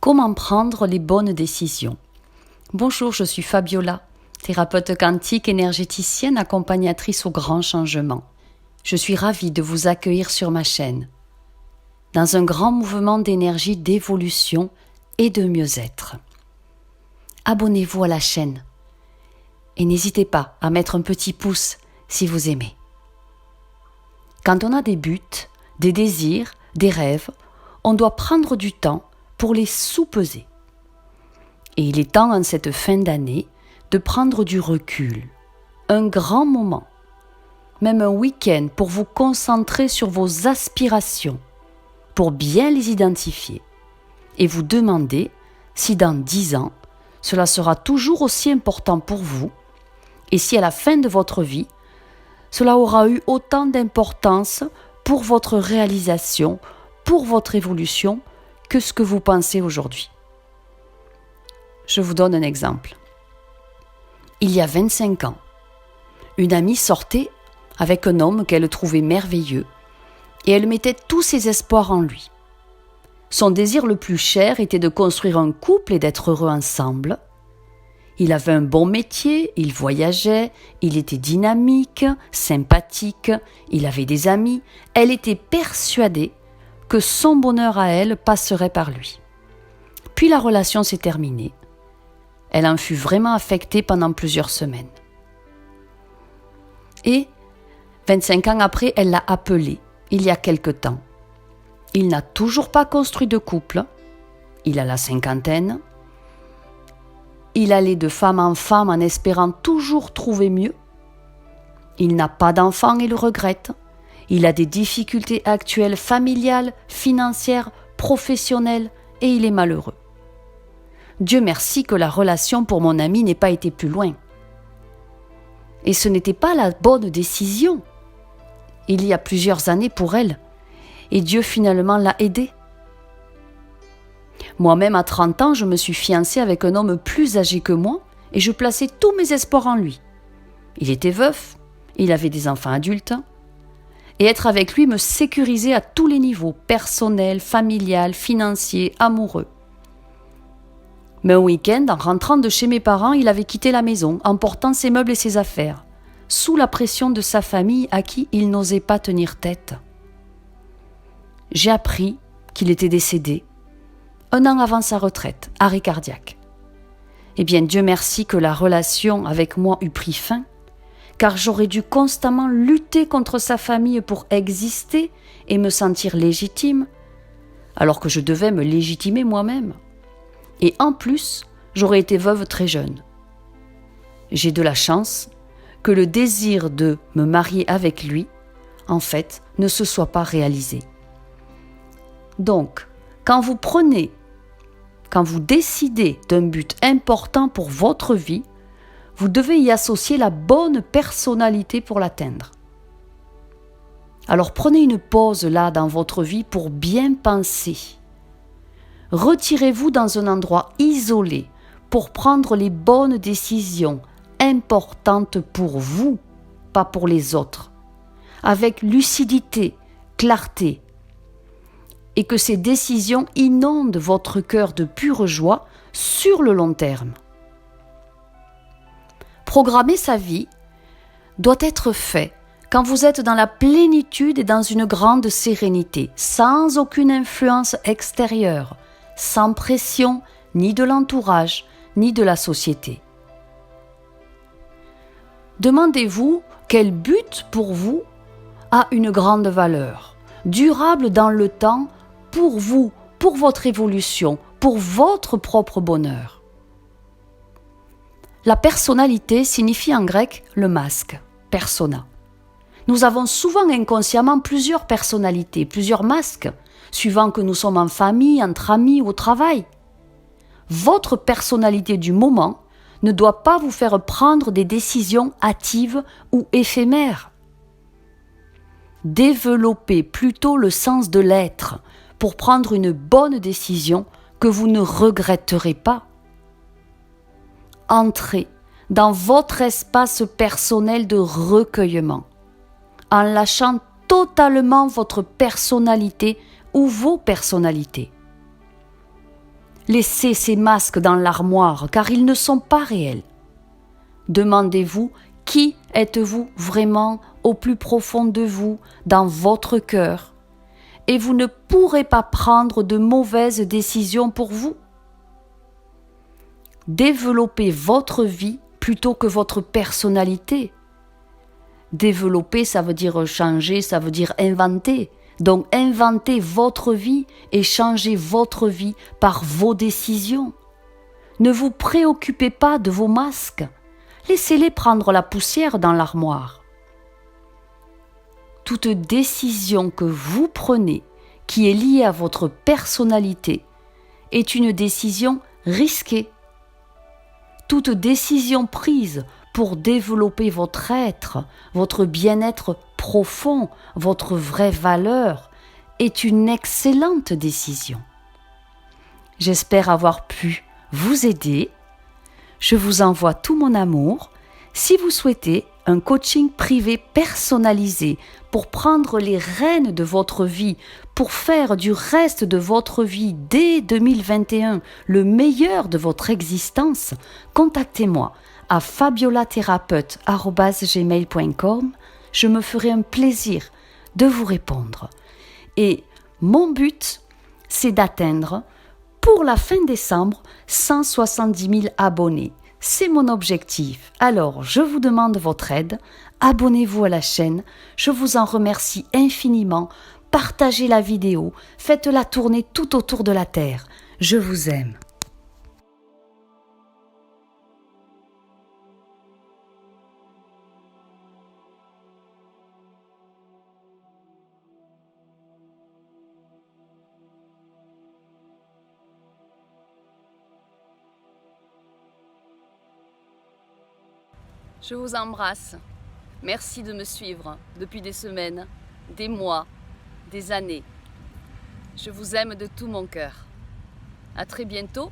Comment prendre les bonnes décisions? Bonjour, je suis Fabiola, thérapeute quantique, énergéticienne, accompagnatrice au grand changement. Je suis ravie de vous accueillir sur ma chaîne. Dans un grand mouvement d'énergie, d'évolution et de mieux-être. Abonnez-vous à la chaîne et n'hésitez pas à mettre un petit pouce si vous aimez. Quand on a des buts, des désirs, des rêves, on doit prendre du temps pour les sous-peser. Et il est temps en cette fin d'année de prendre du recul, un grand moment, même un week-end pour vous concentrer sur vos aspirations, pour bien les identifier et vous demander si dans 10 ans, cela sera toujours aussi important pour vous et si à la fin de votre vie, cela aura eu autant d'importance pour votre réalisation, pour votre évolution, que ce que vous pensez aujourd'hui. Je vous donne un exemple. Il y a 25 ans, une amie sortait avec un homme qu'elle trouvait merveilleux et elle mettait tous ses espoirs en lui. Son désir le plus cher était de construire un couple et d'être heureux ensemble. Il avait un bon métier, il voyageait, il était dynamique, sympathique, il avait des amis. Elle était persuadée que son bonheur à elle passerait par lui. Puis la relation s'est terminée. Elle en fut vraiment affectée pendant plusieurs semaines. Et 25 ans après, elle l'a appelé, il y a quelque temps. Il n'a toujours pas construit de couple, il a la cinquantaine. Il allait de femme en femme en espérant toujours trouver mieux. Il n'a pas d'enfant et le regrette. Il a des difficultés actuelles familiales, financières, professionnelles et il est malheureux. Dieu merci que la relation pour mon ami n'ait pas été plus loin. Et ce n'était pas la bonne décision. Il y a plusieurs années pour elle. Et Dieu finalement l'a aidée. Moi-même, à 30 ans, je me suis fiancée avec un homme plus âgé que moi et je plaçais tous mes espoirs en lui. Il était veuf, il avait des enfants adultes et être avec lui me sécurisait à tous les niveaux, personnel, familial, financier, amoureux. Mais un week-end, en rentrant de chez mes parents, il avait quitté la maison, emportant ses meubles et ses affaires, sous la pression de sa famille à qui il n'osait pas tenir tête. J'ai appris qu'il était décédé 1 an avant sa retraite, arrêt cardiaque. Eh bien, Dieu merci que la relation avec moi eut pris fin, car j'aurais dû constamment lutter contre sa famille pour exister et me sentir légitime, alors que je devais me légitimer moi-même. Et en plus, j'aurais été veuve très jeune. J'ai de la chance que le désir de me marier avec lui, en fait, ne se soit pas réalisé. Donc, quand vous décidez d'un but important pour votre vie, vous devez y associer la bonne personnalité pour l'atteindre. Alors prenez une pause là dans votre vie pour bien penser. Retirez-vous dans un endroit isolé pour prendre les bonnes décisions importantes pour vous, pas pour les autres, avec lucidité, clarté, et que ces décisions inondent votre cœur de pure joie sur le long terme. Programmer sa vie doit être fait quand vous êtes dans la plénitude et dans une grande sérénité, sans aucune influence extérieure, sans pression ni de l'entourage, ni de la société. Demandez-vous quel but pour vous a une grande valeur, durable dans le temps, pour vous, pour votre évolution, pour votre propre bonheur. La personnalité signifie en grec le masque, persona. Nous avons souvent inconsciemment plusieurs personnalités, plusieurs masques, suivant que nous sommes en famille, entre amis ou au travail. Votre personnalité du moment ne doit pas vous faire prendre des décisions hâtives ou éphémères. Développez plutôt le sens de l'être pour prendre une bonne décision que vous ne regretterez pas. Entrez dans votre espace personnel de recueillement, en lâchant totalement votre personnalité ou vos personnalités. Laissez ces masques dans l'armoire car ils ne sont pas réels. Demandez-vous qui êtes-vous vraiment au plus profond de vous, dans votre cœur, et vous ne pourrez pas prendre de mauvaises décisions pour vous. Développez votre vie plutôt que votre personnalité. Développer, ça veut dire changer, ça veut dire inventer. Donc inventez votre vie et changez votre vie par vos décisions. Ne vous préoccupez pas de vos masques. Laissez-les prendre la poussière dans l'armoire. Toute décision que vous prenez qui est liée à votre personnalité est une décision risquée. Toute décision prise pour développer votre être, votre bien-être profond, votre vraie valeur, est une excellente décision. J'espère avoir pu vous aider. Je vous envoie tout mon amour. Si vous souhaitez un coaching privé personnalisé pour prendre les rênes de votre vie, pour faire du reste de votre vie dès 2021 le meilleur de votre existence, contactez-moi à fabiolathérapeute@gmail.com. Je me ferai un plaisir de vous répondre. Et mon but, c'est d'atteindre, pour la fin décembre, 170 000 abonnés. C'est mon objectif. Alors, je vous demande votre aide. Abonnez-vous à la chaîne. Je vous en remercie infiniment. Partagez la vidéo. Faites-la tourner tout autour de la Terre. Je vous aime. Je vous embrasse. Merci de me suivre depuis des semaines, des mois, des années. Je vous aime de tout mon cœur. À très bientôt